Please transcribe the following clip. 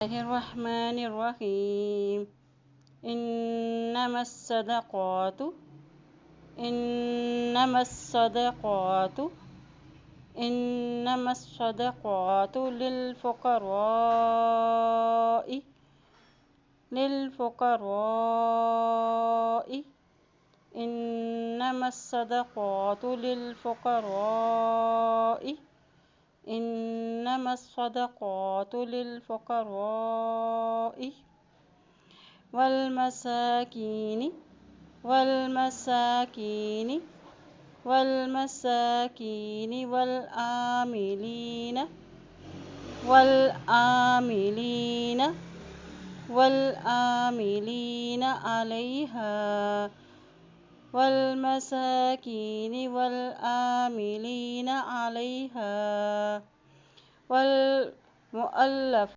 الله الرحمن الرحيم إنما الصدقات إنما الصدقات إنما الصدقات للفقراء إنما الصدقات للفقراء إنما الصدقات للفقراء والمساكين والمساكين والمساكين والآملين عليها والمساكين والآملين عليها والمؤلفة